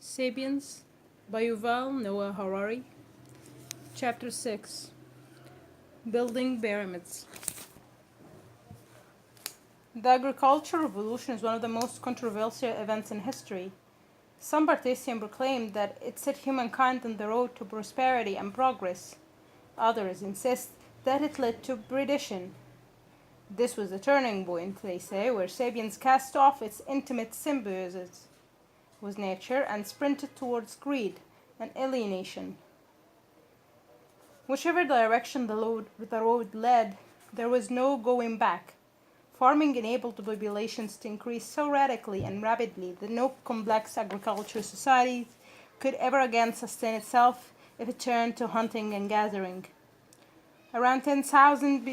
Sapiens by Yuval Noah Harari. Chapter 6. Building Pyramids. The agricultural revolution is one of the most controversial events in history. Some partisans proclaim that it set humankind on the road to prosperity and progress. Others insist that it led to perdition. This was the turning point, they say, where sapiens cast off its intimate symbiosis with nature and sprinted towards greed and alienation. Whichever direction the road led, there was no going back. Farming enabled the populations to increase so radically and rapidly that no complex agricultural society could ever again sustain itself if it turned to hunting and gathering. Around 10,000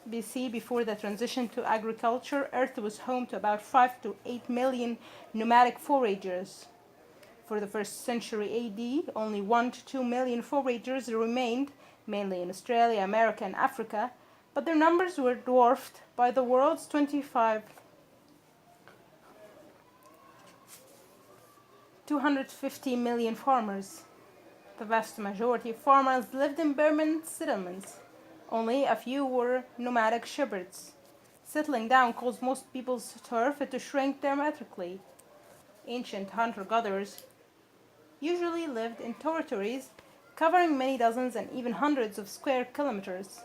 BC, before the transition to agriculture, Earth was home to about 5 to 8 million nomadic foragers. For the first century AD, only 1 to 2 million foragers remained, mainly in Australia, America, and Africa, but their numbers were dwarfed by the world's 250 million farmers. The vast majority of farmers lived in permanent settlements. Only a few were nomadic shepherds. Settling down caused most people's turf to shrink dramatically. Ancient hunter-gatherers usually lived in territories covering many dozens and even hundreds of square kilometers.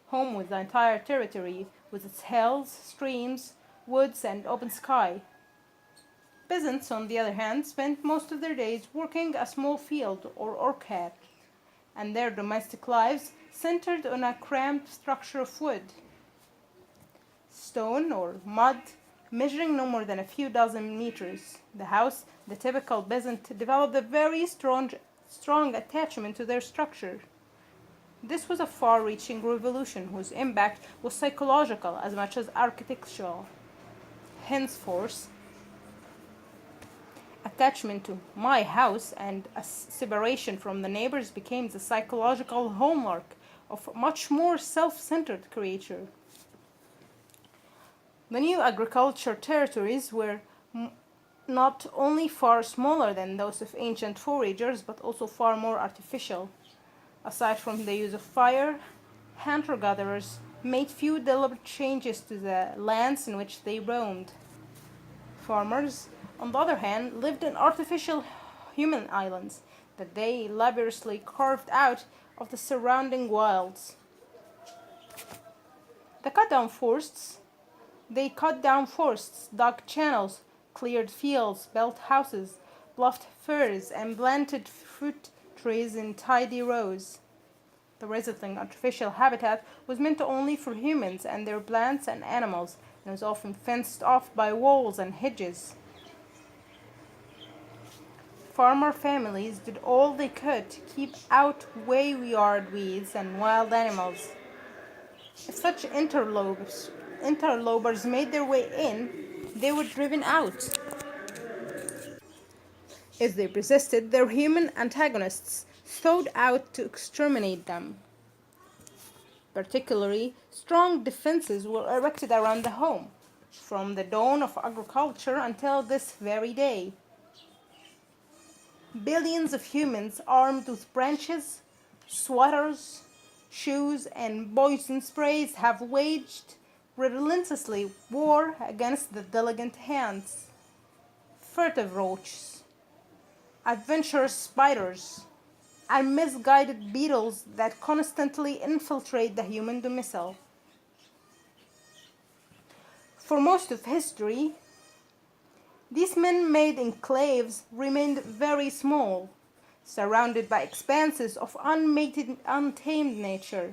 Home was the entire territory, with its hills, streams, woods, and open sky. Peasants, on the other hand, spent most of their days working a small field or orchard, and their domestic lives centered on a cramped structure of wood, stone, or mud, measuring no more than a few dozen meters. The house, the typical peasant, developed a very strong attachment to their structure. This was a far-reaching revolution whose impact was psychological as much as architectural. Henceforth, attachment to my house and a separation from the neighbors became the psychological hallmark of a much more self-centered creature. The new agriculture territories were not only far smaller than those of ancient foragers, but also far more artificial. Aside from the use of fire, hunter-gatherers made few deliberate changes to the lands in which they roamed. Farmers, on the other hand, lived in artificial human islands that they laboriously carved out of the surrounding wilds. They cut down forests, dug channels, cleared fields, built houses, bluffed firs, and planted fruit trees in tidy rows. The resulting artificial habitat was meant only for humans and their plants and animals, and was often fenced off by walls and hedges. Farmer families did all they could to keep out wayward weeds and wild animals. If such interlopers made their way in, they were driven out. If they persisted, their human antagonists sought out to exterminate them. Particularly, strong defenses were erected around the home, from the dawn of agriculture until this very day. Billions of humans armed with branches, sweaters, shoes, and poison sprays have waged relentlessly war against the diligent ants, furtive roaches, adventurous spiders, and misguided beetles that constantly infiltrate the human domicile. For most of history, these man-made enclaves remained very small, surrounded by expanses of untamed nature.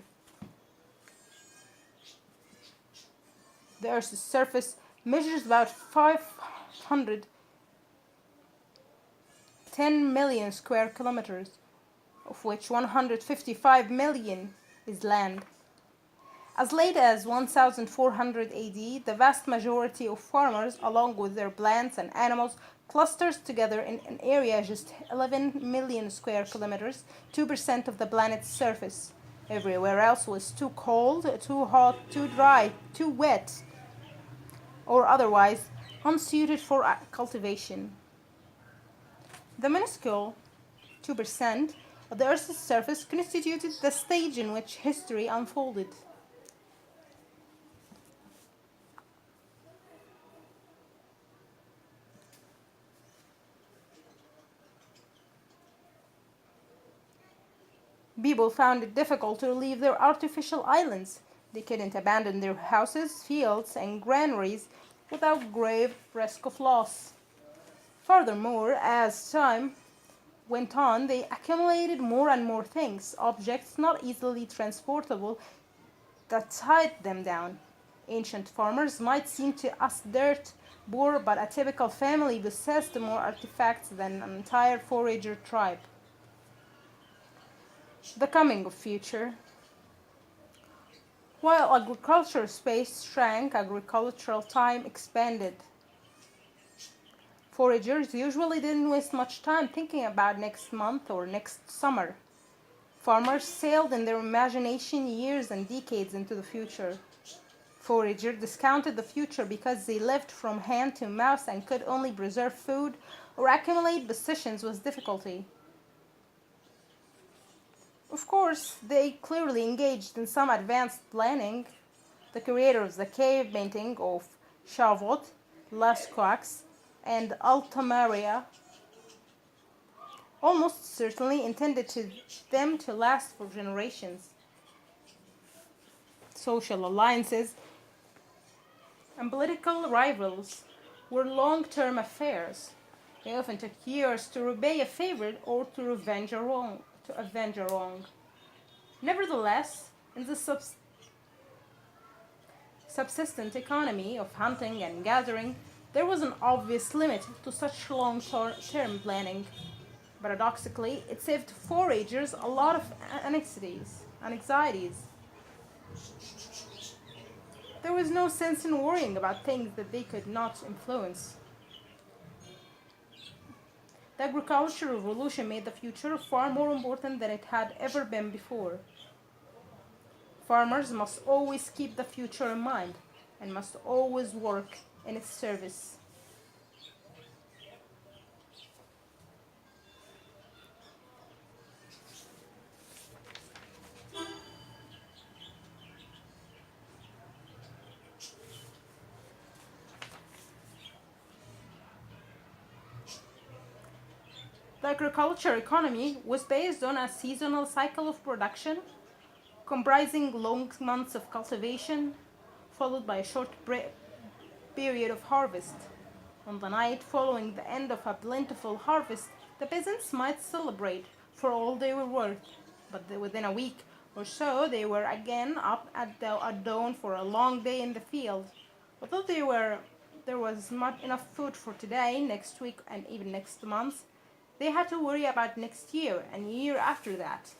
The Earth's surface measures about 510 million square kilometers, of which 155 million is land. As late as 1400 AD, the vast majority of farmers, along with their plants and animals, clusters together in an area just 11 million square kilometers, 2% of the planet's surface. Everywhere else was too cold, too hot, too dry, too wet, or otherwise unsuited for cultivation. The minuscule 2% of the Earth's surface constituted the stage in which history unfolded. People found it difficult to leave their artificial islands. They couldn't abandon their houses, fields, and granaries without grave risk of loss. Furthermore, as time went on, they accumulated more and more things, objects not easily transportable, that tied them down. Ancient farmers might seem to us dirt poor, but a typical family possessed more artifacts than an entire forager tribe. The coming of future. While agricultural space shrank, agricultural time expanded. Foragers usually didn't waste much time thinking about next month or next summer. Farmers sailed in their imagination years and decades into the future. Foragers discounted the future because they lived from hand to mouth and could only preserve food or accumulate possessions with difficulty. Of course, they clearly engaged in some advanced planning. The creator of the cave painting of Chavot, Lascaux, and Altamaria almost certainly intended them to last for generations. Social alliances and political rivals were long-term affairs. They often took years to repay a favor or to avenge a wrong. Nevertheless, in the subsistent economy of hunting and gathering, there was an obvious limit to such long-term planning. Paradoxically, it saved foragers a lot of anxieties. There was no sense in worrying about things that they could not influence. The agricultural revolution made the future far more important than it had ever been before. Farmers must always keep the future in mind and must always work in its service. The agriculture economy was based on a seasonal cycle of production comprising long months of cultivation, followed by a short period of harvest. On the night following the end of a plentiful harvest, the peasants might celebrate for all they were worth, but within a week or so they were again up at dawn for a long day in the field. Although there was not enough food for today, next week, and even next month, they had to worry about next year and year after that.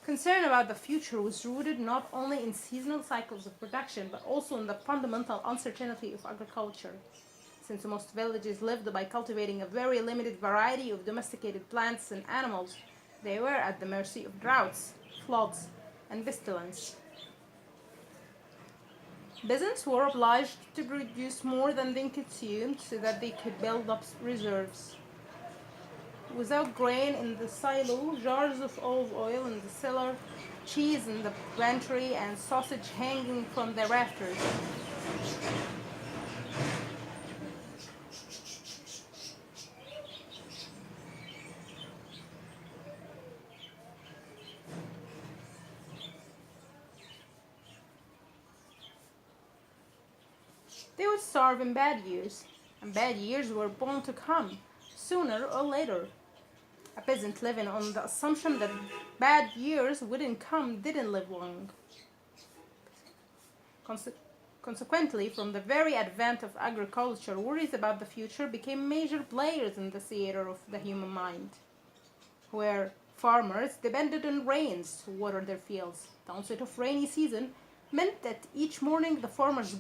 Concern about the future was rooted not only in seasonal cycles of production, but also in the fundamental uncertainty of agriculture. Since most villages lived by cultivating a very limited variety of domesticated plants and animals, they were at the mercy of droughts, floods, and pestilence. Peasants were obliged to produce more than they consumed so that they could build up reserves. Without grain in the silo, jars of olive oil in the cellar, cheese in the pantry, and sausage hanging from the rafters. They would starve in bad years, and bad years were bound to come, sooner or later. A peasant living on the assumption that bad years wouldn't come didn't live long. Consequently, from the very advent of agriculture, worries about the future became major players in the theater of the human mind, where farmers depended on rains to water their fields. The onset of rainy season meant that each morning the farmers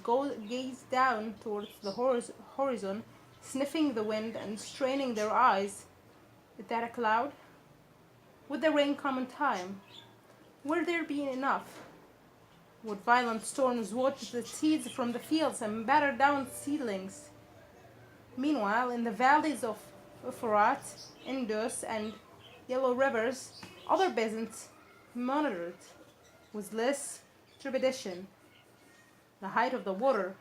gazed down towards the horizon, sniffing the wind and straining their eyes. Is that a cloud? Would the rain come in time? Will there be enough? Would violent storms wash the seeds from the fields and batter down seedlings? Meanwhile, in the valleys of Euphrat, Indus, and Yellow rivers, other basins monitored with less trepidation the height of the water.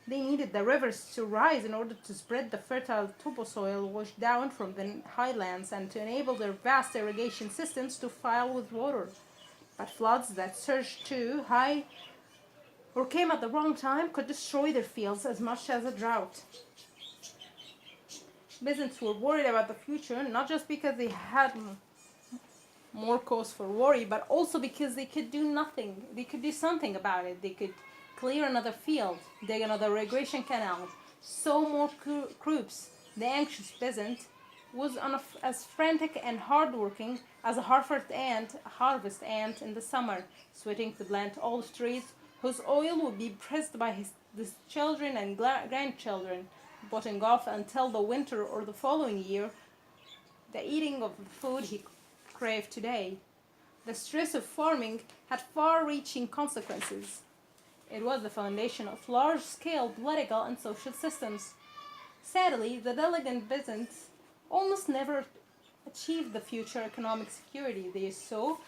They needed the rivers to rise in order to spread the fertile topsoil washed down from the highlands and to enable their vast irrigation systems to fill with water. But floods that surged too high or came at the wrong time could destroy their fields as much as a drought. Peasants were worried about the future not just because they had more cause for worry, but also because they could do nothing. They could do something about it. They could clear another field, dig another irrigation canal, sow more crops. The anxious peasant was as frantic and hardworking as a harvest ant in the summer, sweating to plant olive trees whose oil would be pressed by his children and grandchildren, putting off until the winter or the following year the eating of the food he craved today. The stress of farming had far-reaching consequences. It was the foundation of large-scale political and social systems. Sadly, the diligent peasants almost never achieved the future economic security they so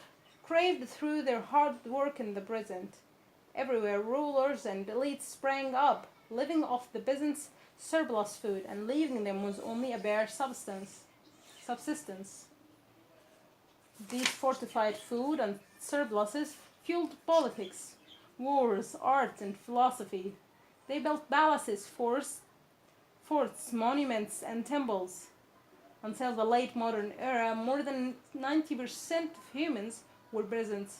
craved through their hard work in the present. Everywhere rulers and elites sprang up, living off the peasants' surplus food and leaving them with only a bare subsistence. These fortified food and surpluses fueled politics, wars, art, and philosophy. They built palaces, forts, monuments, and temples. Until the late modern era, more than 90% of humans were peasants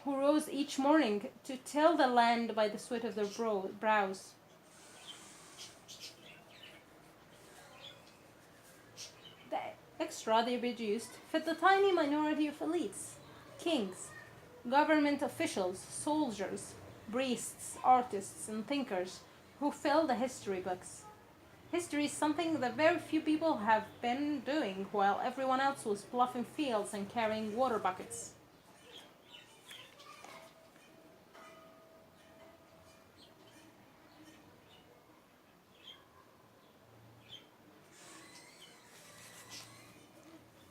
who rose each morning to till the land by the sweat of their brows. The extra they produced fed the tiny minority of elites, kings, government officials, soldiers, priests, artists, and thinkers who fill the history books. History is something that very few people have been doing while everyone else was ploughing fields and carrying water buckets.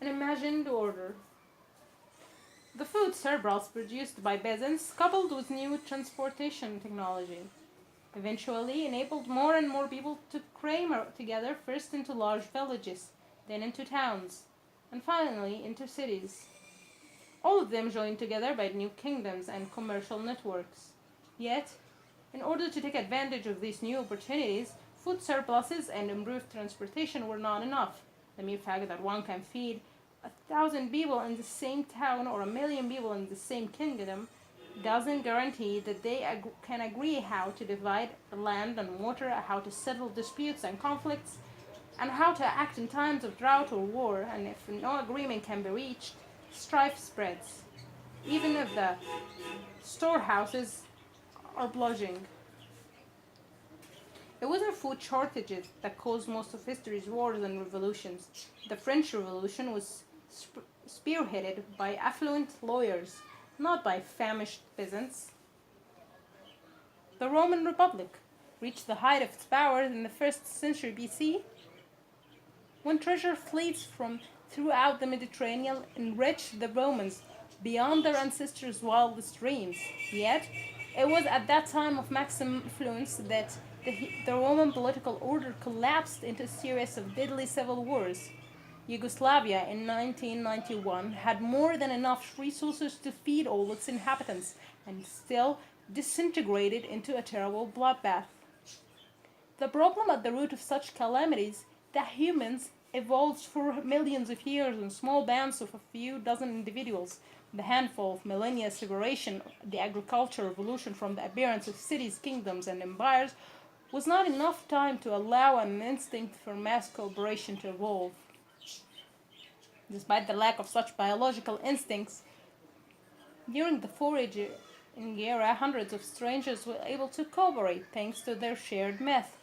An imagined order. The food surplus produced by peasants, coupled with new transportation technology, eventually enabled more and more people to cram together first into large villages, then into towns, and finally into cities. All of them joined together by new kingdoms and commercial networks. Yet, in order to take advantage of these new opportunities, food surpluses and improved transportation were not enough. The mere fact that one can feed 1,000 people in the same town or 1,000,000 people in the same kingdom doesn't guarantee that they can agree how to divide the land and water, how to settle disputes and conflicts, and how to act in times of drought or war. And if no agreement can be reached, strife spreads, even if the storehouses are bulging. It wasn't food shortages that caused most of history's wars and revolutions. The French Revolution was spearheaded by affluent lawyers, not by famished peasants. The Roman Republic reached the height of its power in the 1st century BC, when treasure fleets from throughout the Mediterranean enriched the Romans beyond their ancestors' wildest dreams. Yet, it was at that time of maximum influence that the Roman political order collapsed into a series of deadly civil wars. Yugoslavia in 1991 had more than enough resources to feed all its inhabitants and still disintegrated into a terrible bloodbath. The problem at the root of such calamities that humans evolved for millions of years in small bands of a few dozen individuals. The handful of millennia separation, the agricultural revolution from the appearance of cities, kingdoms, and empires was not enough time to allow an instinct for mass cooperation to evolve. Despite the lack of such biological instincts, during the foraging era, hundreds of strangers were able to cooperate thanks to their shared myth.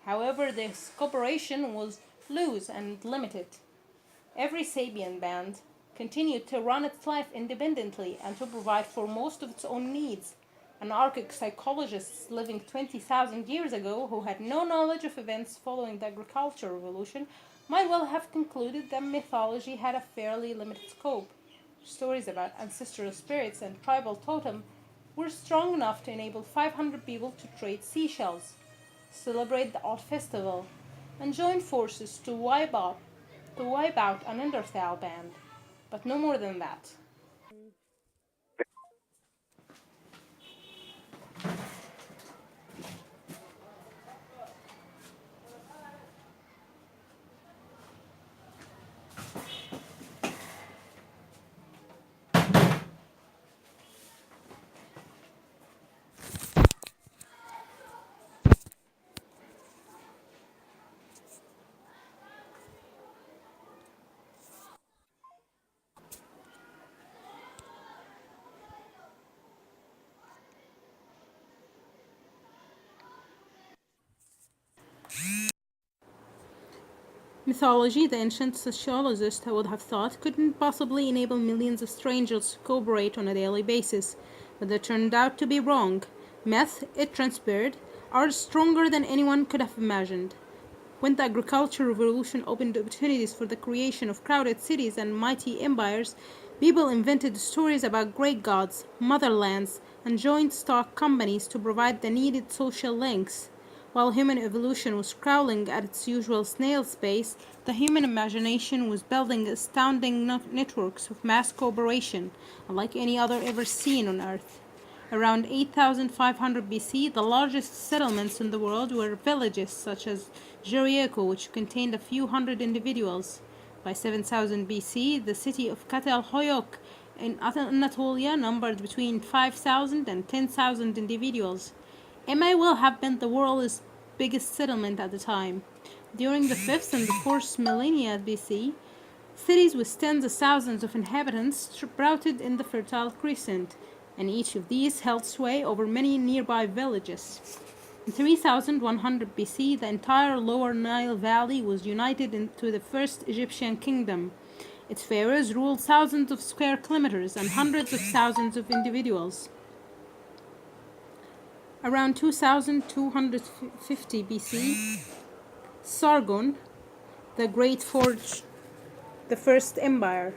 However, this cooperation was loose and limited. Every sapien band continued to run its life independently and to provide for most of its own needs. Anarchic psychologists living 20,000 years ago who had no knowledge of events following the agricultural revolution might well have concluded that mythology had a fairly limited scope. Stories about ancestral spirits and tribal totem were strong enough to enable 500 people to trade seashells, celebrate the art festival, and join forces to wipe out an Neanderthal band, but no more than that. Mythology, the ancient sociologist would have thought, couldn't possibly enable millions of strangers to cooperate on a daily basis, but that turned out to be wrong. Myth, it transpired, are stronger than anyone could have imagined. When the agricultural revolution opened opportunities for the creation of crowded cities and mighty empires, people invented stories about great gods, motherlands, and joint stock companies to provide the needed social links. While human evolution was crawling at its usual snail's pace, the human imagination was building astounding networks of mass cooperation, unlike any other ever seen on Earth. Around 8500 BC, the largest settlements in the world were villages such as Jericho, which contained a few hundred individuals. By 7000 BC, the city of Catalhoyok in Anatolia numbered between 5,000 and 10,000 individuals. It may well have been the world's biggest settlement at the time. During the 5th and the 4th millennia BC, cities with tens of thousands of inhabitants sprouted in the Fertile Crescent, and each of these held sway over many nearby villages. In 3100 BC, the entire lower Nile Valley was united into the first Egyptian kingdom. Its pharaohs ruled thousands of square kilometers and hundreds of thousands of individuals. Around 2250 BC, Sargon, the Great forged the first empire,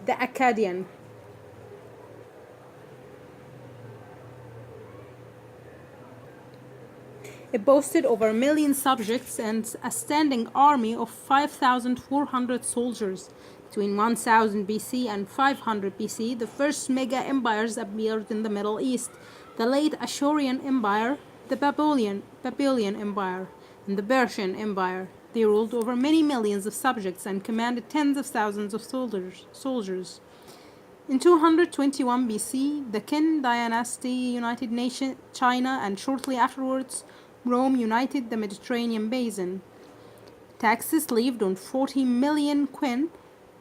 the Akkadian. It boasted over a million subjects and a standing army of 5,400 soldiers. Between 1000 BC and 500 BC, the first mega empires appeared in the Middle East: the late Ashurian Empire, the Babylonian Empire, and the Persian Empire. They ruled over many millions of subjects and commanded tens of thousands of soldiers. In 221 BC, the Qin dynasty united China, and shortly afterwards, Rome united the Mediterranean basin. Taxes levied on 40 million Qin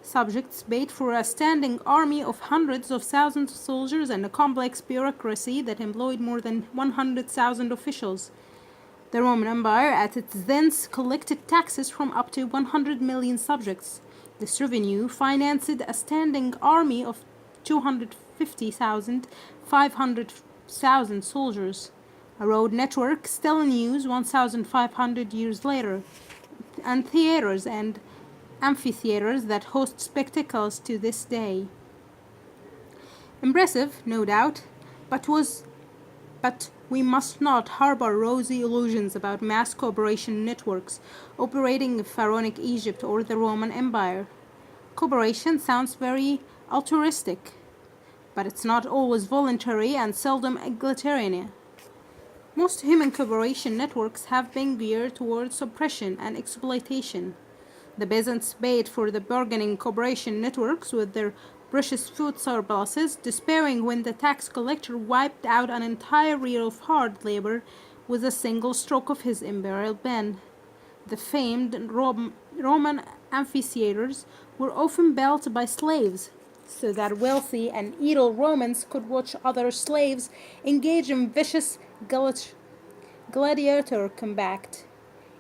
subjects paid for a standing army of hundreds of thousands of soldiers and a complex bureaucracy that employed more than 100,000 officials. The Roman Empire at its zenith collected taxes from up to 100 million subjects. This revenue financed a standing army of 250,000, 500,000 soldiers. A road network still in use 1,500 years later, and theaters and amphitheaters that host spectacles to this day. Impressive, no doubt, but we must not harbor rosy illusions about mass cooperation networks operating in pharaonic Egypt or the Roman Empire. Cooperation sounds very altruistic, but it's not always voluntary and seldom egalitarian. Most human cooperation networks have been geared towards oppression and exploitation. The peasants paid for the bargaining cooperation networks with their precious food surpluses, despairing when the tax collector wiped out an entire year of hard labor with a single stroke of his imperial pen. The famed Roman amphitheaters were often built by slaves, so that wealthy and idle Romans could watch other slaves engage in vicious gladiator combat.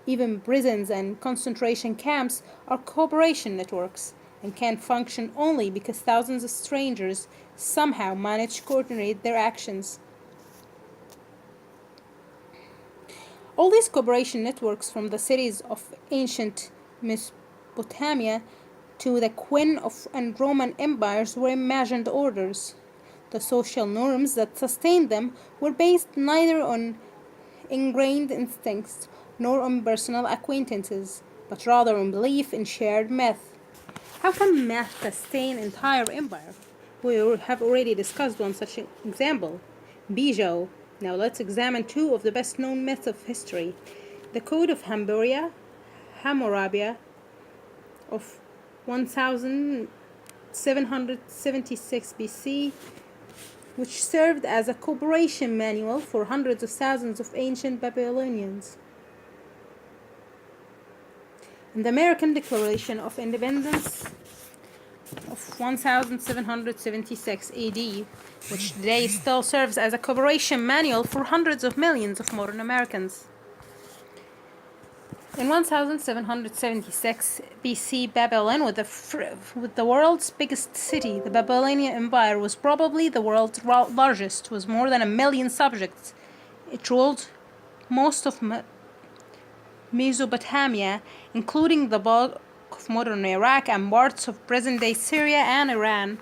Even prisons and concentration camps are cooperation networks and can function only because thousands of strangers somehow manage to coordinate their actions. All these cooperation networks, from the cities of ancient Mesopotamia to the Qin and Roman empires, were imagined orders. The social norms that sustained them were based neither on ingrained instincts nor on personal acquaintances, but rather on belief in shared myth. How can math sustain entire empire? We have already discussed one such example, Bijou. Now let's examine two of the best known myths of history. The Code of Hammurabi of 1776 BC, which served as a cooperation manual for hundreds of thousands of ancient Babylonians. And the American Declaration of Independence of 1776 AD, which today still serves as a cooperation manual for hundreds of millions of modern Americans. In 1776 BC, Babylon, with the world's biggest city, the Babylonian Empire, was probably the world's largest, with more than 1 million subjects. It ruled most of Mesopotamia, including the bulk of modern Iraq and parts of present-day Syria and Iran.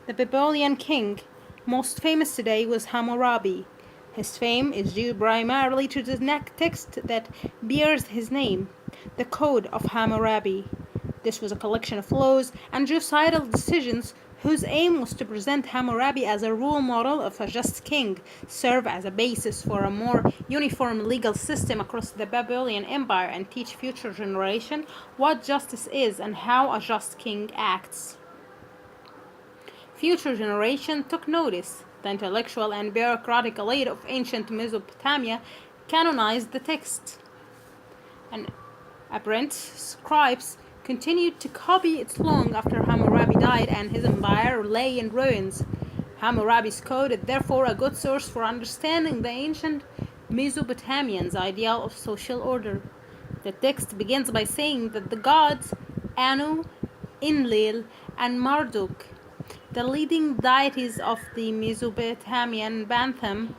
The Babylonian king, most famous today, was Hammurabi. His fame is due primarily to the text that bears his name, the Code of Hammurabi. This was a collection of laws and genocidal decisions whose aim was to present Hammurabi as a role model of a just king, serve as a basis for a more uniform legal system across the Babylonian Empire, and teach future generations what justice is and how a just king acts. Future generations took notice. The intellectual and bureaucratic elite of ancient Mesopotamia canonized the text, and apparent scribes continued to copy it long after Hammurabi died and his empire lay in ruins. Hammurabi's code is therefore a good source for understanding the ancient Mesopotamians' ideal of social order. The text begins by saying that the gods Anu, Enlil, and Marduk, the leading deities of the Mesopotamian pantheon,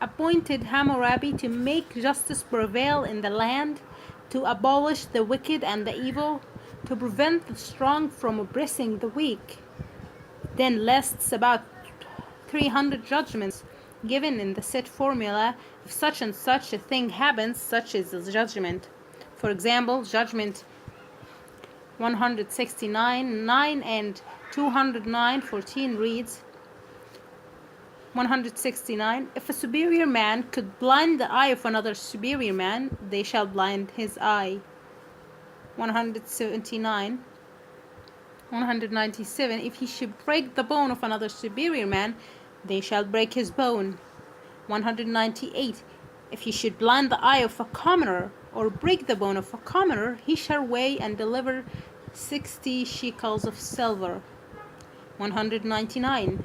appointed Hammurabi to make justice prevail in the land, to abolish the wicked and the evil, to prevent the strong from oppressing the weak. Then lists about 300 judgments given in the set formula. If such and such a thing happens, such is the judgment. For example, judgment 169:9 and 209:14 reads, 169, if a superior man could blind the eye of another superior man, they shall blind his eye. 197, if he should break the bone of another superior man, they shall break his bone. 198, if he should blind the eye of a commoner or break the bone of a commoner, he shall weigh and deliver 60 shekels of silver. 199,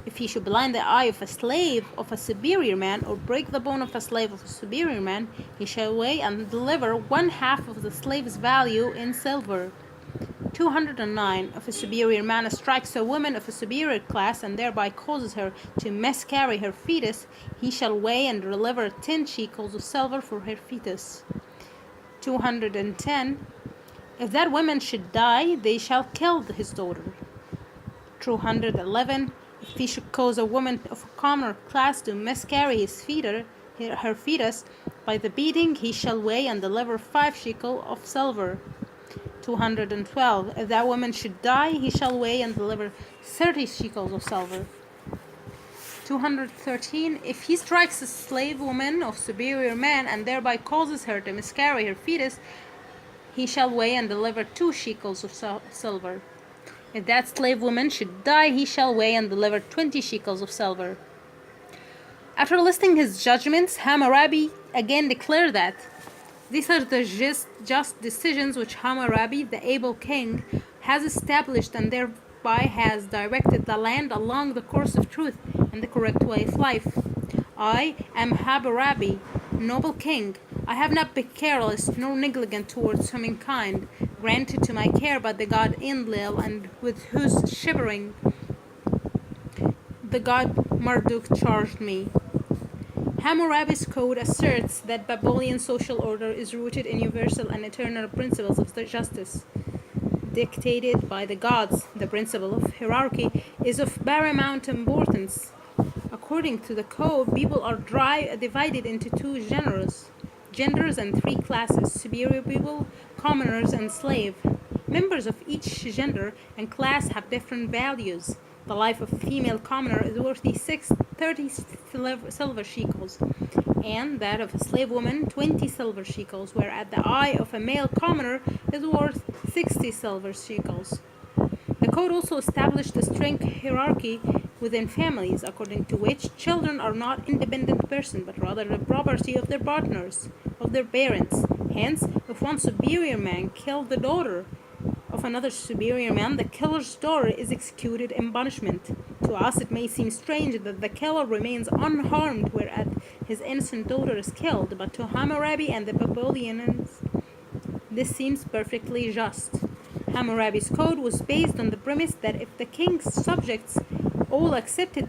if he should blind the eye of a slave of a superior man or break the bone of a slave of a superior man, he shall weigh and deliver 1/2 of the slave's value in silver. 209, if a superior man strikes a woman of a superior class and thereby causes her to miscarry her fetus, he shall weigh and deliver 10 shekels of silver for her fetus. 210, if that woman should die, they shall kill his daughter. 211, if he should cause a woman of a commoner class to miscarry her fetus, by the beating he shall weigh and deliver 5 shekels of silver. 212, if that woman should die, he shall weigh and deliver 30 shekels of silver. 213, if he strikes a slave woman of superior man and thereby causes her to miscarry her fetus, he shall weigh and deliver 2 shekels of silver. If that slave woman should die, he shall weigh and deliver 20 shekels of silver. After listing his judgments, Hammurabi again declared that these are the just decisions which Hammurabi, the able king, has established and thereby has directed the land along the course of truth and the correct way of life. I am Hammurabi, noble king. I have not been careless nor negligent towards humankind, granted to my care by the god Enlil, and with whose shepherding the god Marduk charged me. Hammurabi's code asserts that Babylonian social order is rooted in universal and eternal principles of justice, dictated by the gods. The principle of hierarchy is of paramount importance. According to the code, people are divided into two genders and three classes: superior people, commoners, and slave. Members of each gender and class have different values. The life of a female commoner is worth 30 silver shekels, and that of a slave woman 20 silver shekels, whereas the eye of a male commoner is worth 60 silver shekels. The code also established a strict hierarchy within families, according to which children are not independent persons, but rather the property of their partners, of their parents. Hence, if one superior man killed the daughter of another superior man, the killer's daughter is executed in punishment. To us, it may seem strange that the killer remains unharmed, whereas his innocent daughter is killed, but to Hammurabi and the Babylonians, this seems perfectly just. Hammurabi's code was based on the premise that if the king's subjects all accepted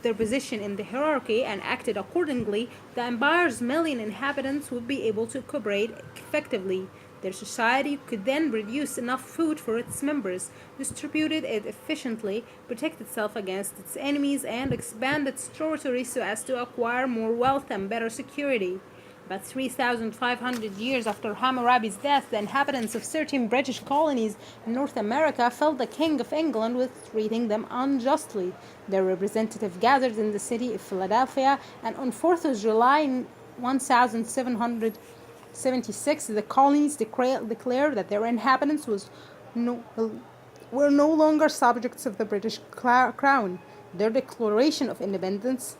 their position in the hierarchy and acted accordingly, the empire's million inhabitants would be able to cooperate effectively. Their society could then produce enough food for its members, distribute it efficiently, protect itself against its enemies, and expand its territory so as to acquire more wealth and better security. About 3,500 years after Hammurabi's death, the inhabitants of certain British colonies in North America felt the King of England was treating them unjustly. Their representative gathered in the city of Philadelphia, and on 4th of July 1776, the colonies declared that their inhabitants were no longer subjects of the British crown. Their Declaration of Independence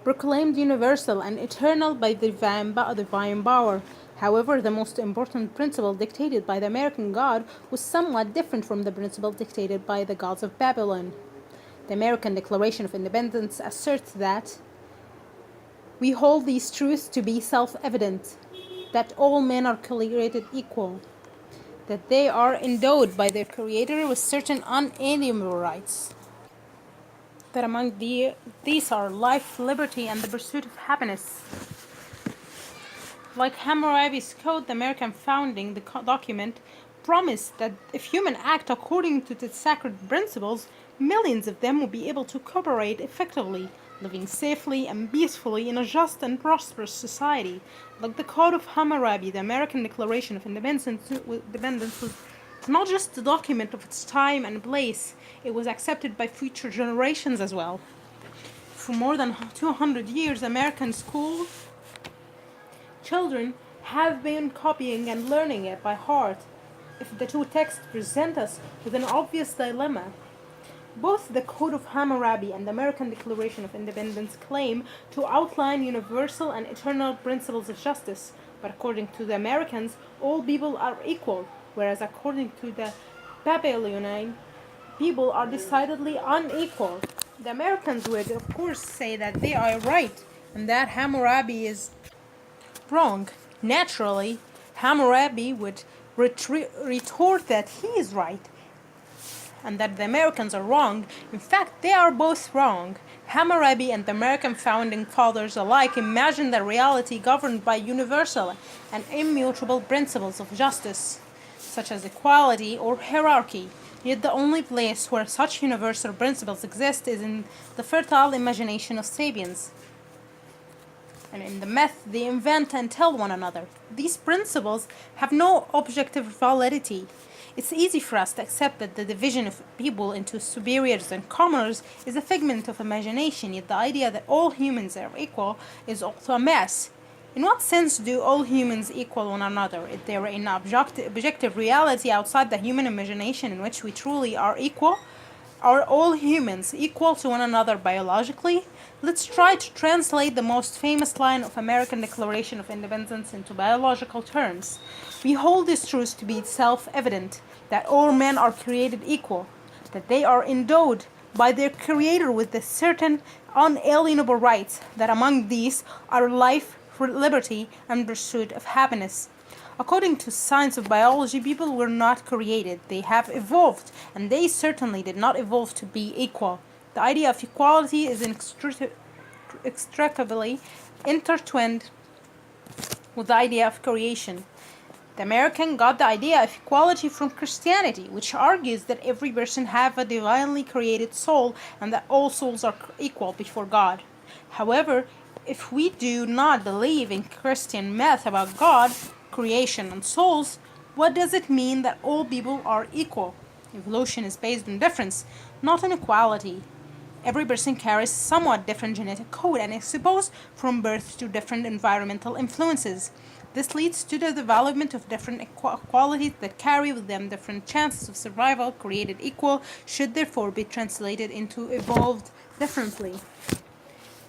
proclaimed universal and eternal by the divine power. However, the most important principle dictated by the American God was somewhat different from the principle dictated by the gods of Babylon. The American Declaration of Independence asserts that we hold these truths to be self-evident, that all men are created equal, that they are endowed by their Creator with certain unalienable rights, that among these are life, liberty, and the pursuit of happiness. Like Hammurabi's Code, the American founding document promised that if humans act according to its sacred principles, millions of them will be able to cooperate effectively, living safely and peacefully in a just and prosperous society. Like the Code of Hammurabi, the American Declaration of Independence was not just a document of its time and place, it was accepted by future generations as well. For more than 200 years, American school children have been copying and learning it by heart. If the two texts present us with an obvious dilemma, both the Code of Hammurabi and the American Declaration of Independence claim to outline universal and eternal principles of justice, but according to the Americans, all people are equal, whereas according to the Babylonian, people are decidedly unequal. The Americans would, of course, say that they are right and that Hammurabi is wrong. Naturally, Hammurabi would retort that he is right and that the Americans are wrong. In fact, they are both wrong. Hammurabi and the American founding fathers alike imagined a reality governed by universal and immutable principles of justice, such as equality or hierarchy. Yet the only place where such universal principles exist is in the fertile imagination of sapiens, and in the myth they invent and tell one another. These principles have no objective validity. It's easy for us to accept that the division of people into superiors and commoners is a figment of imagination, yet the idea that all humans are equal is also a mess. In what sense do all humans equal one another? Is there an objective reality outside the human imagination in which we truly are equal? Are all humans equal to one another biologically? Let's try to translate the most famous line of American Declaration of Independence into biological terms. We hold this truth to be self-evident, that all men are created equal, that they are endowed by their Creator with the certain unalienable rights, that among these are life, liberty, and pursuit of happiness. According to science of biology, people were not created. They have evolved, and they certainly did not evolve to be equal. The idea of equality is inextricably intertwined with the idea of creation. The American got the idea of equality from Christianity, which argues that every person has a divinely created soul and that all souls are equal before God. However, if we do not believe in Christian myth about God, creation, and souls, what does it mean that all people are equal? Evolution is based on difference, not on equality. Every person carries somewhat different genetic code and is exposed from birth to different environmental influences. This leads to the development of different qualities that carry with them different chances of survival. Created equal should therefore be translated into evolved differently.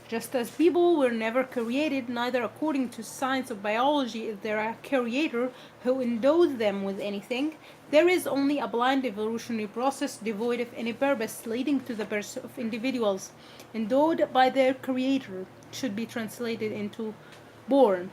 Just as people were never created, neither according to science of biology is there a creator who endows them with anything. There is only a blind evolutionary process devoid of any purpose, leading to the birth of individuals endowed by their creator, should be translated into born.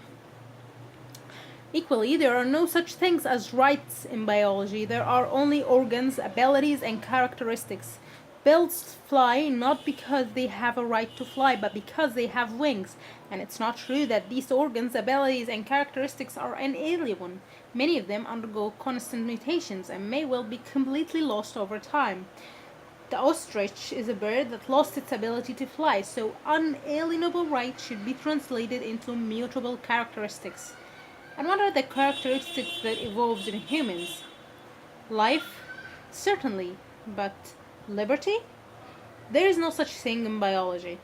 Equally, there are no such things as rights in biology. There are only organs, abilities, and characteristics. Birds fly not because they have a right to fly, but because they have wings. And it's not true that these organs, abilities, and characteristics are inalienable. Many of them undergo constant mutations and may well be completely lost over time. The ostrich is a bird that lost its ability to fly, so unalienable rights should be translated into mutable characteristics. And what are the characteristics that evolved in humans? Life? Certainly, but liberty? There is no such thing in biology.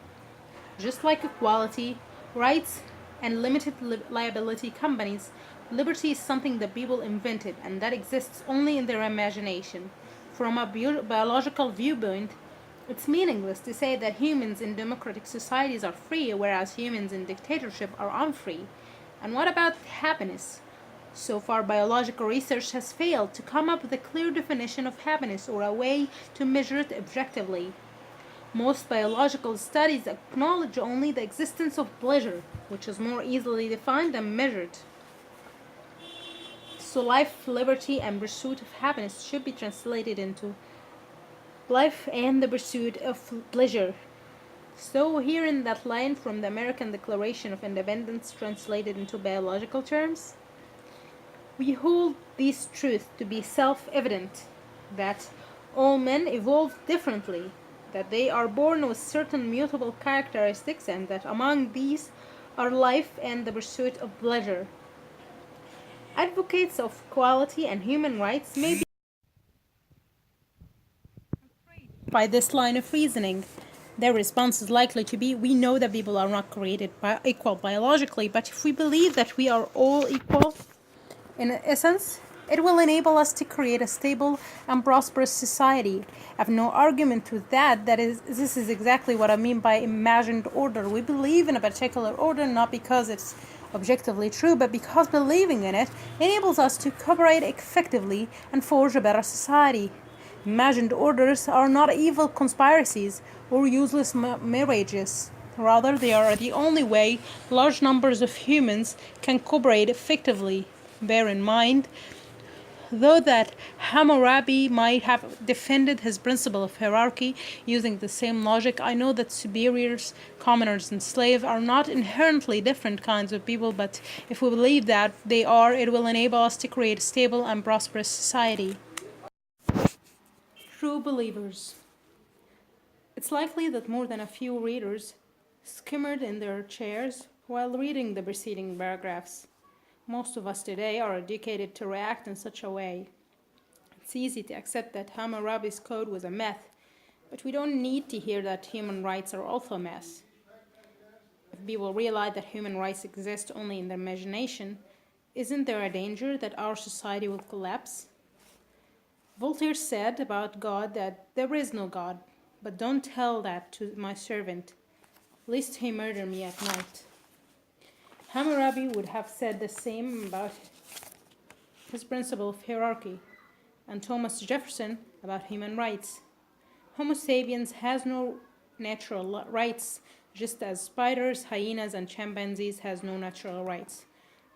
Just like equality, rights, and limited liability companies, liberty is something that people invented and that exists only in their imagination. From a biological viewpoint, it's meaningless to say that humans in democratic societies are free, whereas humans in dictatorship are unfree. And what about happiness? So far, biological research has failed to come up with a clear definition of happiness or a way to measure it objectively. Most biological studies acknowledge only the existence of pleasure, which is more easily defined and measured. So life, liberty, and pursuit of happiness should be translated into life and the pursuit of pleasure. So here in that line from the American Declaration of Independence translated into biological terms, we hold these truths to be self-evident, that all men evolve differently, that they are born with certain mutable characteristics, and that among these are life and the pursuit of pleasure. Advocates of equality and human rights may be by this line of reasoning. Their response is likely to be, we know that people are not created equal biologically, but if we believe that we are all equal, in essence, it will enable us to create a stable and prosperous society. I have no argument with that. This is exactly what I mean by imagined order. We believe in a particular order not because it's objectively true, but because believing in it enables us to cooperate effectively and forge a better society. Imagined orders are not evil conspiracies or useless marriages. Rather, they are the only way large numbers of humans can cooperate effectively. Bear in mind, though, that Hammurabi might have defended his principle of hierarchy using the same logic, I know that superiors, commoners, and slaves are not inherently different kinds of people, but if we believe that they are, it will enable us to create a stable and prosperous society. True believers. It's likely that more than a few readers skimmed in their chairs while reading the preceding paragraphs. Most of us today are educated to react in such a way. It's easy to accept that Hammurabi's code was a myth, but we don't need to hear that human rights are also a myth. If people realize that human rights exist only in their imagination, isn't there a danger that our society will collapse? Voltaire said about God that there is no God, but don't tell that to my servant, lest he murder me at night. Hammurabi would have said the same about his principle of hierarchy, and Thomas Jefferson about human rights. Homo sapiens has no natural rights, just as spiders, hyenas, and chimpanzees has no natural rights.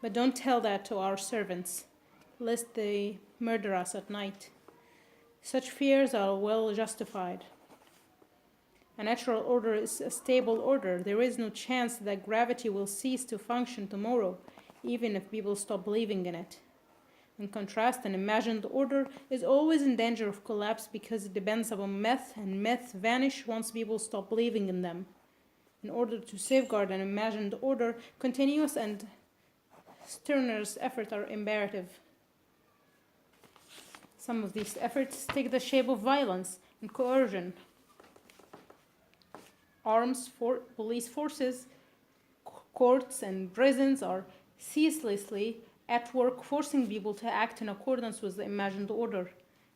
But don't tell that to our servants, lest they murder us at night. Such fears are well justified. A natural order is a stable order. There is no chance that gravity will cease to function tomorrow, even if people stop believing in it. In contrast, an imagined order is always in danger of collapse because it depends upon myth, and myths vanish once people stop believing in them. In order to safeguard an imagined order, continuous and strenuous efforts are imperative. Some of these efforts take the shape of violence and coercion. Police forces, courts, and prisons are ceaselessly at work forcing people to act in accordance with the imagined order.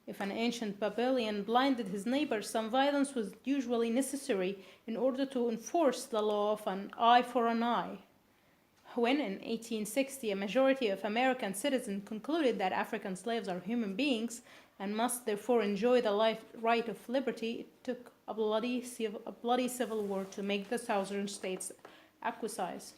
If an ancient Babylonian blinded his neighbor, some violence was usually necessary in order to enforce the law of an eye for an eye. When in 1860 a majority of American citizens concluded that African slaves are human beings and must therefore enjoy the right of liberty, it took a bloody civil war to make the southern states acquiesce.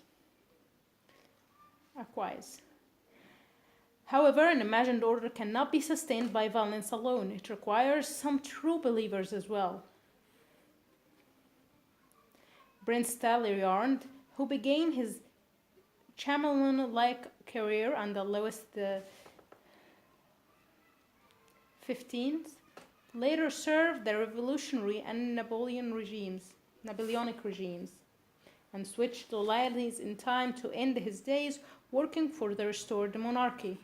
However, an imagined order cannot be sustained by violence alone. It requires some true believers as well. Prince Talleyrand, who began his chameleon-like career under Louis XV, later served the revolutionary and Napoleonic regimes, and switched loyalties in time to end his days working for the restored monarchy.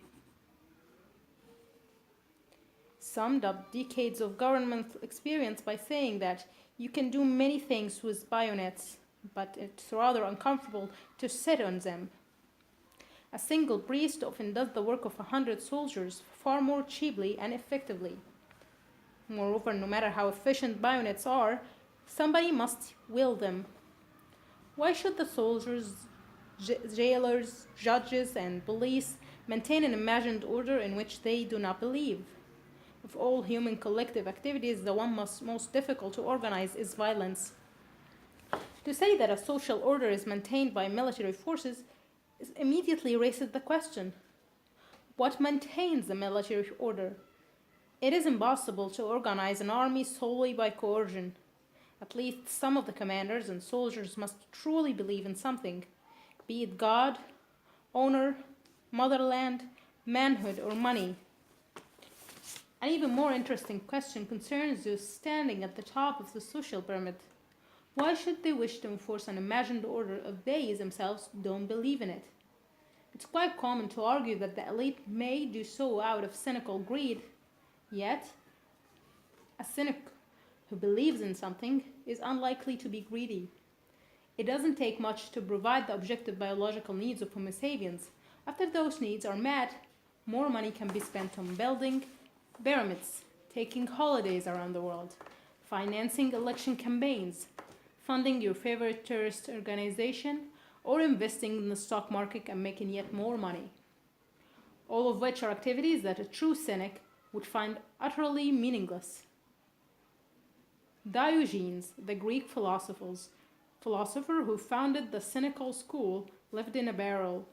Summed up decades of government experience by saying that you can do many things with bayonets, but it's rather uncomfortable to sit on them. A single priest often does the work of 100 soldiers far more cheaply and effectively. Moreover, no matter how efficient bayonets are, somebody must wield them. Why should the soldiers, jailers, judges, and police maintain an imagined order in which they do not believe? Of all human collective activities, the one most difficult to organize is violence. To say that a social order is maintained by military forces immediately raises the question: what maintains the military order? It is impossible to organize an army solely by coercion. At least some of the commanders and soldiers must truly believe in something, be it God, honor, motherland, manhood, or money. An even more interesting question concerns those standing at the top of the social pyramid. Why should they wish to enforce an imagined order if they themselves don't believe in it? It's quite common to argue that the elite may do so out of cynical greed, yet a cynic who believes in something is unlikely to be greedy. It doesn't take much to provide the objective biological needs of Homo sapiens. After those needs are met, more money can be spent on building pyramids, taking holidays around the world, financing election campaigns, funding your favorite tourist organization, or investing in the stock market and making yet more money. All of which are activities that a true cynic would find utterly meaningless. Diogenes, the Greek philosopher who founded the cynical school, lived in a barrel.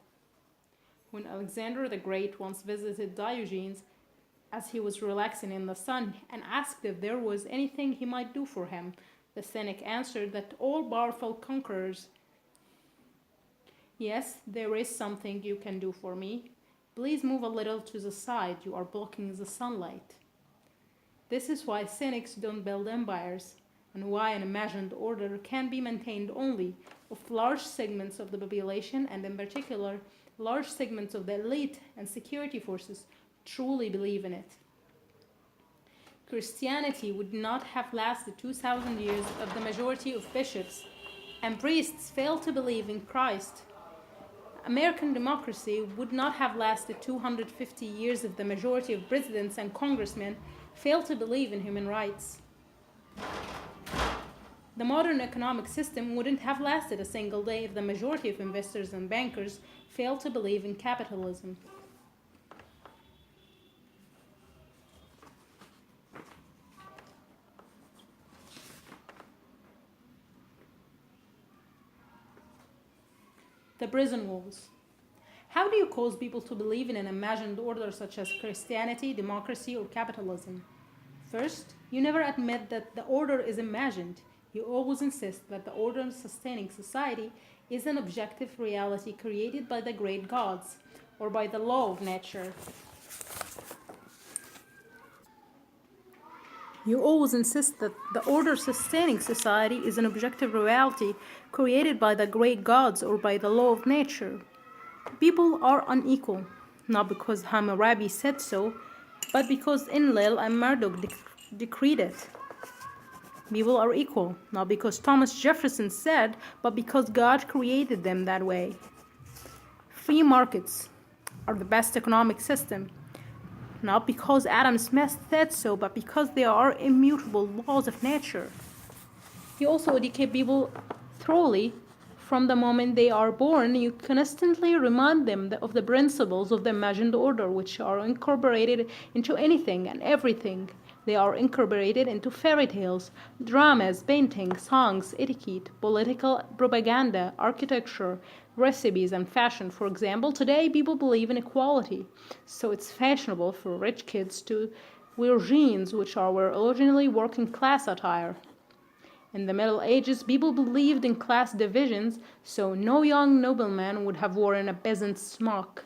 When Alexander the Great once visited Diogenes as he was relaxing in the sun and asked if there was anything he might do for him, the cynic answered that all powerful conquerors. Yes, there is something you can do for me. Please move a little to the side, you are blocking the sunlight. This is why cynics don't build empires, and why an imagined order can be maintained only if large segments of the population, and in particular large segments of the elite and security forces, truly believe in it. Christianity would not have lasted 2,000 years if the majority of bishops and priests failed to believe in Christ. American democracy would not have lasted 250 years if the majority of presidents and congressmen failed to believe in human rights. The modern economic system wouldn't have lasted a single day if the majority of investors and bankers failed to believe in capitalism. The prison walls. How do you cause people to believe in an imagined order such as Christianity, democracy, or capitalism? First, you never admit that the order is imagined. You always insist that the order sustaining society is an objective reality created by the great gods or by the law of nature. You always insist that the order sustaining society is an objective reality created by the great gods or by the law of nature. People are unequal, not because Hammurabi said so, but because Enlil and Marduk decreed it. People are equal, not because Thomas Jefferson said, but because God created them that way. Free markets are the best economic system, not because Adam Smith said so, but because they are immutable laws of nature. He also educates people thoroughly from the moment they are born. You constantly remind them of the principles of the imagined order, which are incorporated into anything and everything. They are incorporated into fairy tales, dramas, paintings, songs, etiquette, political propaganda, architecture, recipes, and fashion. For example, today people believe in equality, so it's fashionable for rich kids to wear jeans, which were originally working class attire. In the Middle Ages, people believed in class divisions, so no young nobleman would have worn a peasant's smock.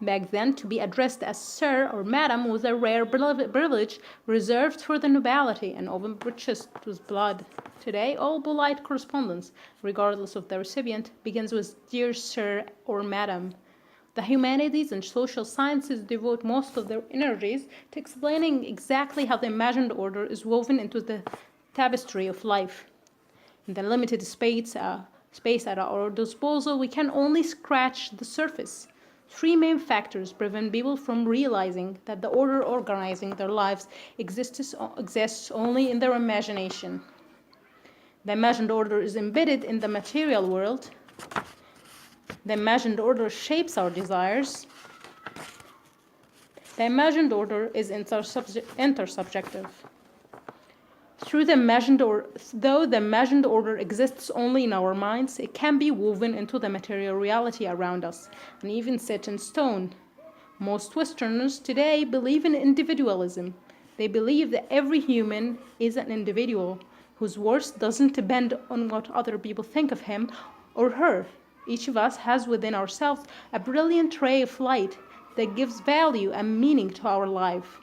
Back then, to be addressed as sir or madam was a rare privilege reserved for the nobility and often purchased with blood. Today, all polite correspondence, regardless of the recipient, begins with dear sir or madam. The humanities and social sciences devote most of their energies to explaining exactly how the imagined order is woven into the tapestry of life. In the limited space at our disposal, we can only scratch the surface. Three main factors prevent people from realizing that the order organizing their lives exists only in their imagination. The imagined order is embedded in the material world. The imagined order shapes our desires. The imagined order is intersubjective. Though the imagined order exists only in our minds, it can be woven into the material reality around us and even set in stone. Most Westerners today believe in individualism. They believe that every human is an individual whose worth doesn't depend on what other people think of him or her. Each of us has within ourselves a brilliant ray of light that gives value and meaning to our life.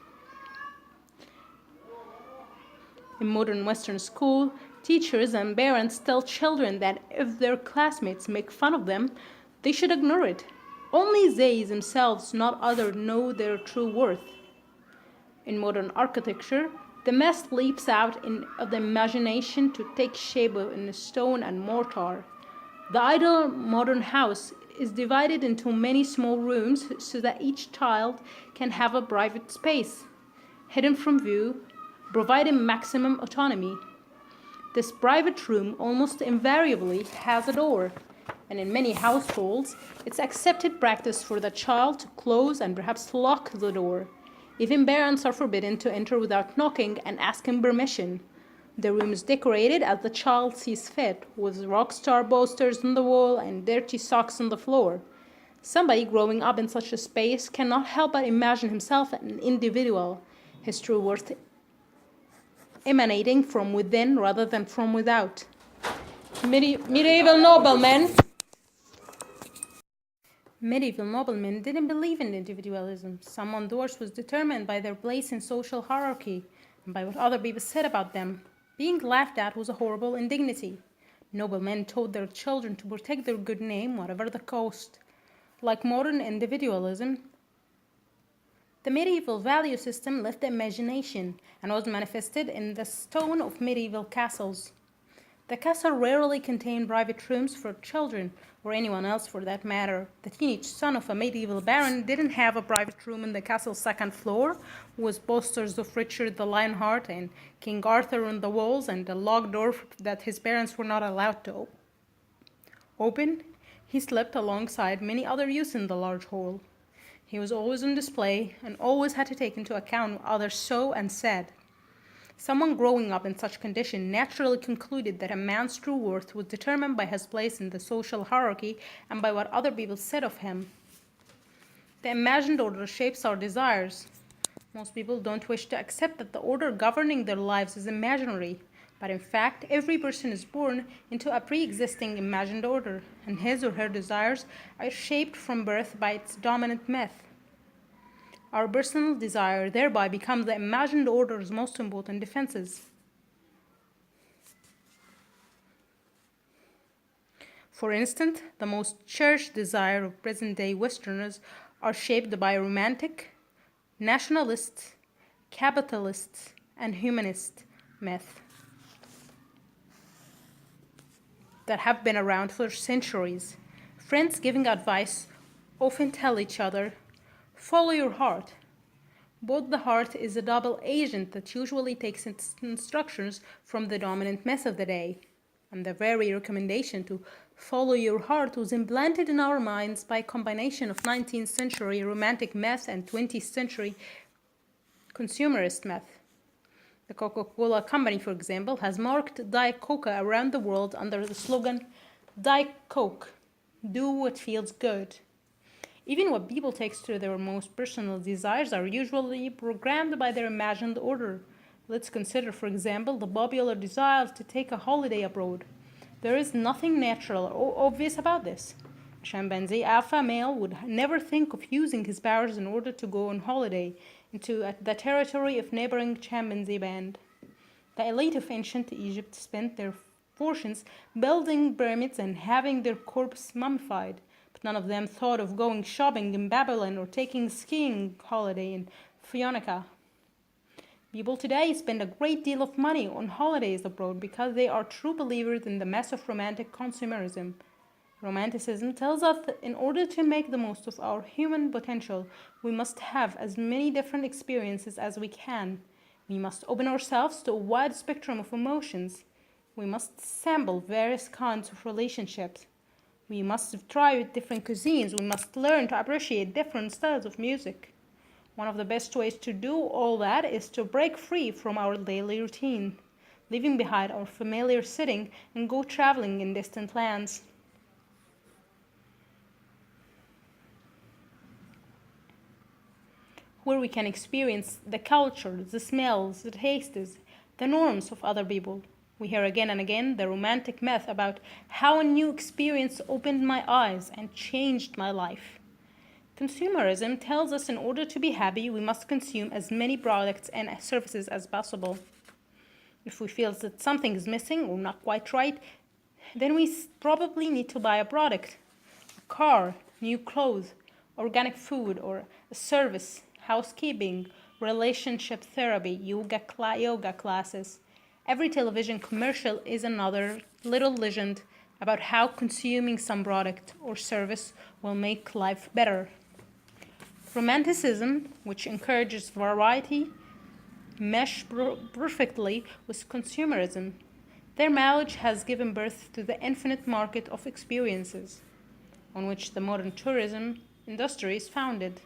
In modern Western school, teachers and parents tell children that if their classmates make fun of them, they should ignore it. Only they themselves, not others, know their true worth. In modern architecture, the mess leaps out of the imagination to take shape in stone and mortar. The ideal modern house is divided into many small rooms so that each child can have a private space, hidden from view, providing maximum autonomy. This private room almost invariably has a door, and in many households, it's accepted practice for the child to close and perhaps lock the door. Even parents are forbidden to enter without knocking and asking permission. The room is decorated as the child sees fit, with rock star posters on the wall and dirty socks on the floor. Somebody growing up in such a space cannot help but imagine himself an individual, his true worth emanating from within rather than from without. Medieval noblemen didn't believe in individualism. Someone's worth was determined by their place in social hierarchy and by what other people said about them. Being laughed at was a horrible indignity. Noblemen taught their children to protect their good name, whatever the cost. Like modern individualism, the medieval value system left the imagination and was manifested in the stone of medieval castles. The castle rarely contained private rooms for children, or anyone else for that matter. The teenage son of a medieval baron didn't have a private room in the castle's second floor, with posters of Richard the Lionheart and King Arthur on the walls and a locked door that his parents were not allowed to open. He slept alongside many other youths in the large hall. He was always on display and always had to take into account what others saw and said. Someone growing up in such condition naturally concluded that a man's true worth was determined by his place in the social hierarchy and by what other people said of him. The imagined order shapes our desires. Most people don't wish to accept that the order governing their lives is imaginary. But in fact, every person is born into a pre-existing imagined order, and his or her desires are shaped from birth by its dominant myth. Our personal desire thereby becomes the imagined order's most important defenses. For instance, the most cherished desire of present-day Westerners are shaped by romantic, nationalist, capitalist, and humanist myth that have been around for centuries. Friends giving advice often tell each other, follow your heart. But the heart is a double agent that usually takes its instructions from the dominant myth of the day. And the very recommendation to follow your heart was implanted in our minds by a combination of 19th century romantic myth and 20th century consumerist myth. The Coca-Cola Company, for example, has marketed Diet Coca around the world under the slogan, Diet Coke, do what feels good. Even what people take to their most personal desires are usually programmed by their imagined order. Let's consider, for example, the popular desire to take a holiday abroad. There is nothing natural or obvious about this. A chimpanzee alpha male would never think of using his powers in order to go on holiday into the territory of neighboring chimpanzee band. The elite of ancient Egypt spent their fortunes building pyramids and having their corpses mummified, but none of them thought of going shopping in Babylon or taking a skiing holiday in Phoenicia. People today spend a great deal of money on holidays abroad because they are true believers in the mess of romantic consumerism. Romanticism tells us that in order to make the most of our human potential, we must have as many different experiences as we can. We must open ourselves to a wide spectrum of emotions. We must sample various kinds of relationships. We must try different cuisines. We must learn to appreciate different styles of music. One of the best ways to do all that is to break free from our daily routine, leaving behind our familiar setting and go traveling in distant lands. Where we can experience the culture, the smells, the tastes, the norms of other people. We hear again and again the romantic myth about how a new experience opened my eyes and changed my life. Consumerism tells us in order to be happy, we must consume as many products and services as possible. If we feel that something is missing or not quite right, then we probably need to buy a product, a car, new clothes, organic food, or a service, housekeeping, relationship therapy, yoga classes. Every television commercial is another little legend about how consuming some product or service will make life better. Romanticism, which encourages variety, mesh perfectly with consumerism. Their marriage has given birth to the infinite market of experiences, on which the modern tourism industry is founded.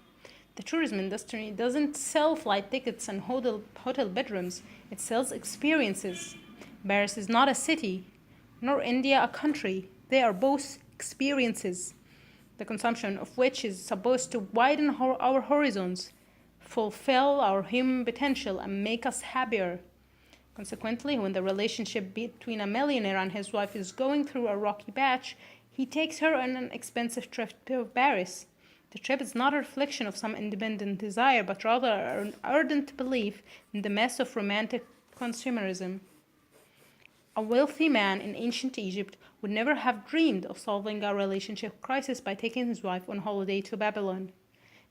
The tourism industry doesn't sell flight tickets and hotel bedrooms, it sells experiences. Paris is not a city, nor India a country. They are both experiences, the consumption of which is supposed to widen our horizons, fulfill our human potential, and make us happier. Consequently, when the relationship between a millionaire and his wife is going through a rocky patch, he takes her on an expensive trip to Paris. The trip is not a reflection of some independent desire, but rather an ardent belief in the mess of romantic consumerism. A wealthy man in ancient Egypt would never have dreamed of solving a relationship crisis by taking his wife on holiday to Babylon.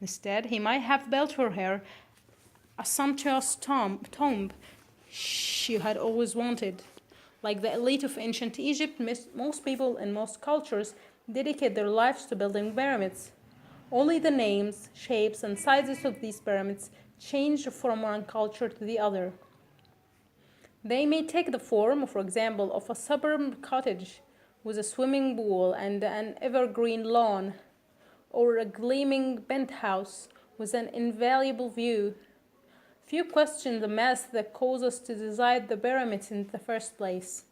Instead, he might have built for her a sumptuous tomb she had always wanted. Like the elite of ancient Egypt, most people in most cultures dedicate their lives to building pyramids. Only the names, shapes, and sizes of these pyramids change from one culture to the other. They may take the form, for example, of a suburban cottage with a swimming pool and an evergreen lawn, or a gleaming penthouse with an invaluable view. Few question the mess that caused us to design the pyramids in the first place.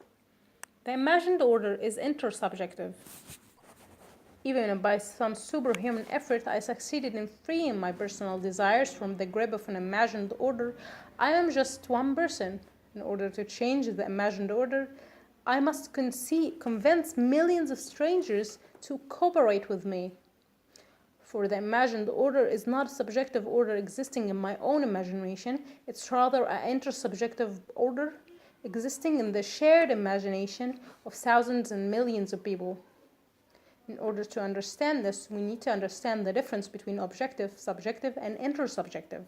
The imagined order is intersubjective. Even by some superhuman effort, I succeeded in freeing my personal desires from the grip of an imagined order. I am just one person. In order to change the imagined order, I must convince millions of strangers to cooperate with me. For the imagined order is not a subjective order existing in my own imagination, it's rather an intersubjective order existing in the shared imagination of thousands and millions of people. In order to understand this, we need to understand the difference between objective, subjective, and intersubjective.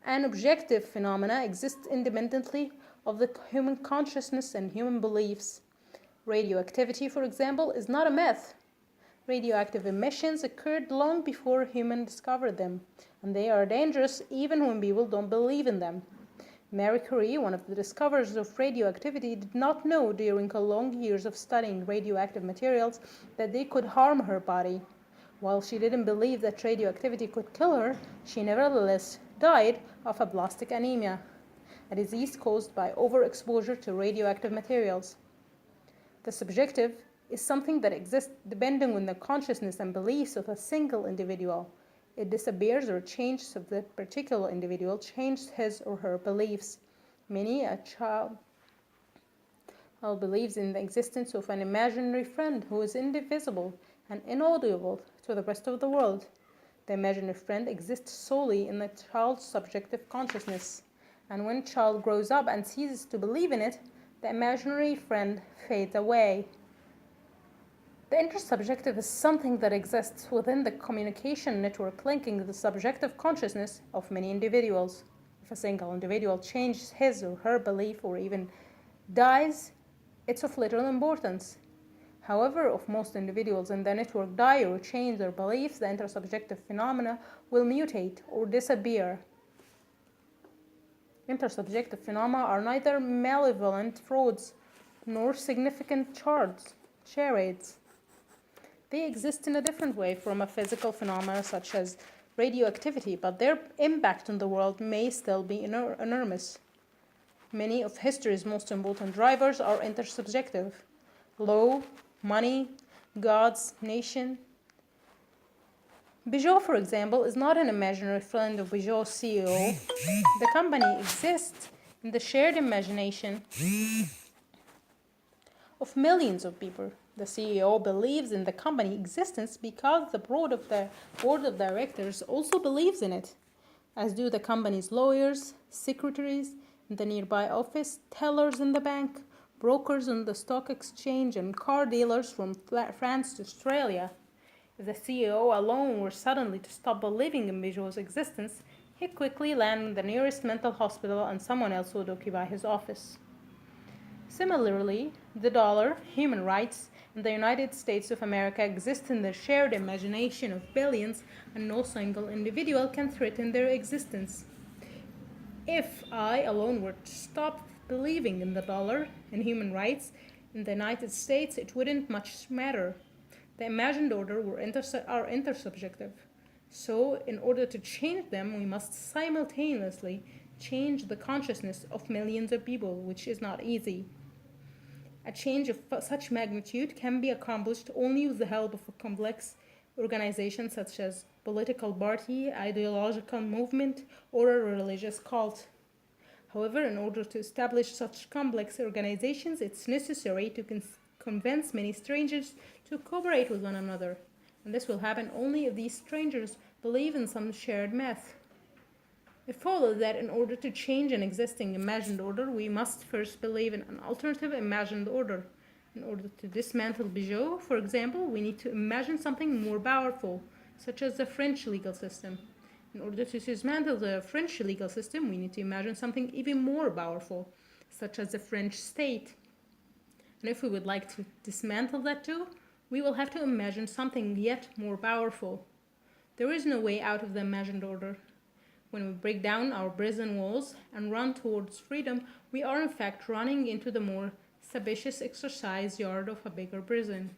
An objective phenomena exists independently of the human consciousness and human beliefs. Radioactivity, for example, is not a myth. Radioactive emissions occurred long before humans discovered them, and they are dangerous even when people don't believe in them. Marie Curie, one of the discoverers of radioactivity, did not know during her long years of studying radioactive materials that they could harm her body. While she didn't believe that radioactivity could kill her, she nevertheless died of aplastic anemia, a disease caused by overexposure to radioactive materials. The subjective is something that exists depending on the consciousness and beliefs of a single individual. It disappears or changes if the particular individual changed his or her beliefs. Many a child believes in the existence of an imaginary friend who is indivisible and inaudible to the rest of the world. The imaginary friend exists solely in the child's subjective consciousness, and when the child grows up and ceases to believe in it, the imaginary friend fades away. The intersubjective is something that exists within the communication network linking the subjective consciousness of many individuals. If a single individual changes his or her belief or even dies, it's of little importance. However, if most individuals in the network die or change their beliefs, the intersubjective phenomena will mutate or disappear. Intersubjective phenomena are neither malevolent frauds nor significant charades. They exist in a different way from a physical phenomena such as radioactivity, but their impact on the world may still be enormous. Many of history's most important drivers are intersubjective. Law, money, gods, nation. Peugeot, for example, is not an imaginary friend of Peugeot's CEO. The company exists in the shared imagination of millions of people. The CEO believes in the company existence because the board of directors also believes in it, as do the company's lawyers, secretaries in the nearby office, tellers in the bank, brokers on the stock exchange, and car dealers from France to Australia. If the CEO alone were suddenly to stop believing in Peugeot's existence, he'd quickly land in the nearest mental hospital and someone else would occupy his office. Similarly, the dollar, human rights, and the United States of America exist in the shared imagination of billions, and no single individual can threaten their existence. If I alone were to stop believing in the dollar and human rights in the United States, it wouldn't much matter. The imagined order are intersubjective. So, in order to change them, we must simultaneously change the consciousness of millions of people, which is not easy. A change of such magnitude can be accomplished only with the help of a complex organization such as political party, ideological movement, or a religious cult. However, in order to establish such complex organizations, it's necessary to convince many strangers to cooperate with one another, and this will happen only if these strangers believe in some shared myth. It follows that in order to change an existing imagined order, we must first believe in an alternative imagined order. In order to dismantle Peugeot, for example, we need to imagine something more powerful, such as the French legal system. In order to dismantle the French legal system, we need to imagine something even more powerful, such as the French state. And if we would like to dismantle that too, we will have to imagine something yet more powerful. There is no way out of the imagined order. When we break down our prison walls and run towards freedom, we are in fact running into the more spacious exercise yard of a bigger prison.